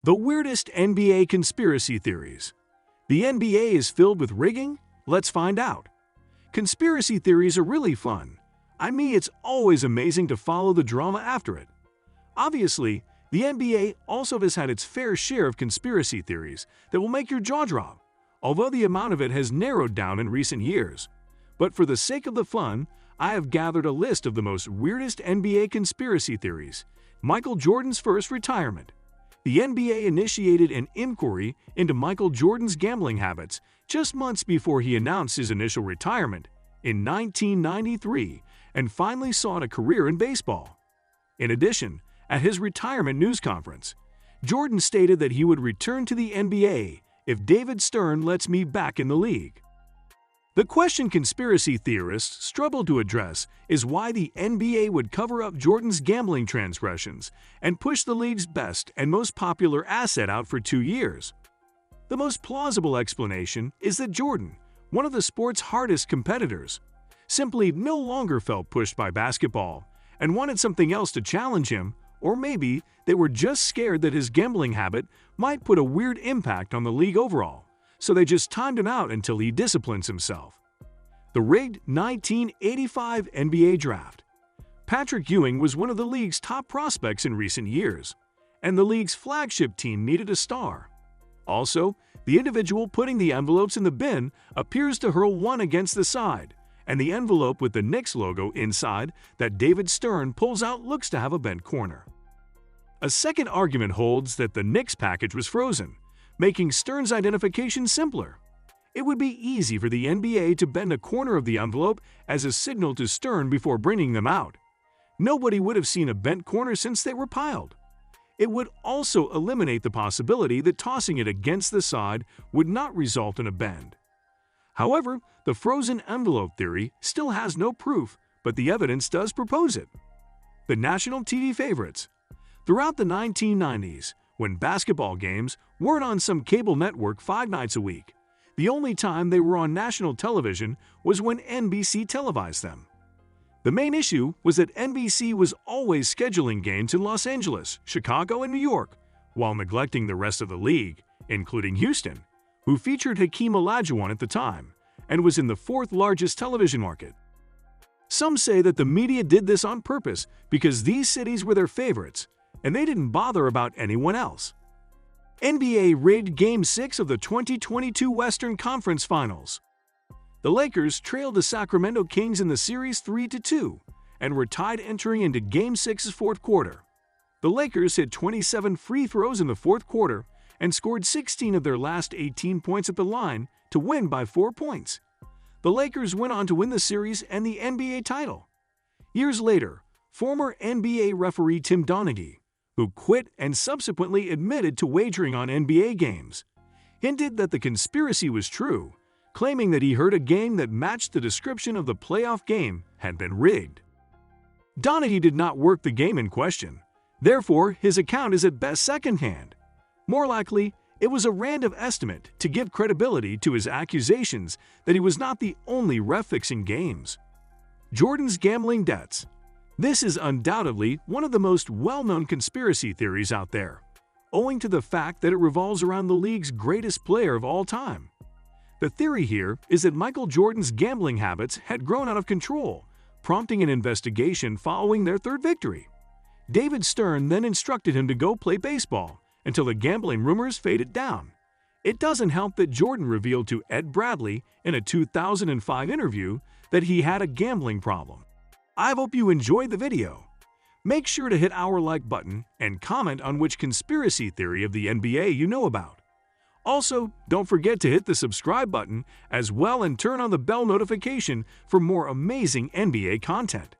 The weirdest NBA conspiracy theories. The NBA is filled with rigging? Let's find out. Conspiracy theories are really fun. It's always amazing to follow the drama after it. Obviously, the NBA also has had its fair share of conspiracy theories that will make your jaw drop, although the amount of it has narrowed down in recent years. But for the sake of the fun, I have gathered a list of the most weirdest NBA conspiracy theories. Michael Jordan's first retirement. The NBA initiated an inquiry into Michael Jordan's gambling habits just months before he announced his initial retirement in 1993 and finally sought a career in baseball. In addition, at his retirement news conference, Jordan stated that he would return to the NBA if David Stern lets me back in the league. The question conspiracy theorists struggle to address is why the NBA would cover up Jordan's gambling transgressions and push the league's best and most popular asset out for 2 years. The most plausible explanation is that Jordan, one of the sport's hardest competitors, simply no longer felt pushed by basketball and wanted something else to challenge him, or maybe they were just scared that his gambling habit might put a weird impact on the league overall, so they just timed him out until he disciplines himself. The rigged 1985 NBA Draft. Patrick Ewing was one of the league's top prospects in recent years, and the league's flagship team needed a star. Also, the individual putting the envelopes in the bin appears to hurl one against the side, and the envelope with the Knicks logo inside that David Stern pulls out looks to have a bent corner. A second argument holds that the Knicks package was frozen, making Stern's identification simpler. It would be easy for the NBA to bend a corner of the envelope as a signal to Stern before bringing them out. Nobody would have seen a bent corner since they were piled. It would also eliminate the possibility that tossing it against the side would not result in a bend. However, the frozen envelope theory still has no proof, but the evidence does propose it. The national TV favorites. Throughout the 1990s, when basketball games weren't on some cable network 5 nights a week, the only time they were on national television was when NBC televised them. The main issue was that NBC was always scheduling games in Los Angeles, Chicago, and New York, while neglecting the rest of the league, including Houston, who featured Hakeem Olajuwon at the time and was in the 4th largest television market. Some say that the media did this on purpose because these cities were their favorites, and they didn't bother about anyone else. NBA rigged Game 6 of the 2022 Western Conference Finals. The Lakers trailed the Sacramento Kings in the series 3-2 and were tied entering into Game 6's fourth quarter. The Lakers hit 27 free throws in the fourth quarter and scored 16 of their last 18 points at the line to win by 4 points. The Lakers went on to win the series and the NBA title. Years later, former NBA referee Tim Donaghy, who quit and subsequently admitted to wagering on NBA games, hinted that the conspiracy was true, claiming that he heard a game that matched the description of the playoff game had been rigged. Donaghy did not work the game in question, therefore his account is at best secondhand. More likely, it was a random estimate to give credibility to his accusations that he was not the only ref fixing games. Jordan's gambling debts. This is undoubtedly one of the most well-known conspiracy theories out there, owing to the fact that it revolves around the league's greatest player of all time. The theory here is that Michael Jordan's gambling habits had grown out of control, prompting an investigation following their third victory. David Stern then instructed him to go play baseball until the gambling rumors faded down. It doesn't help that Jordan revealed to Ed Bradley in a 2005 interview that he had a gambling problem. I hope you enjoyed the video. Make sure to hit our like button and comment on which conspiracy theory of the NBA you know about. Also, don't forget to hit the subscribe button as well and turn on the bell notification for more amazing NBA content.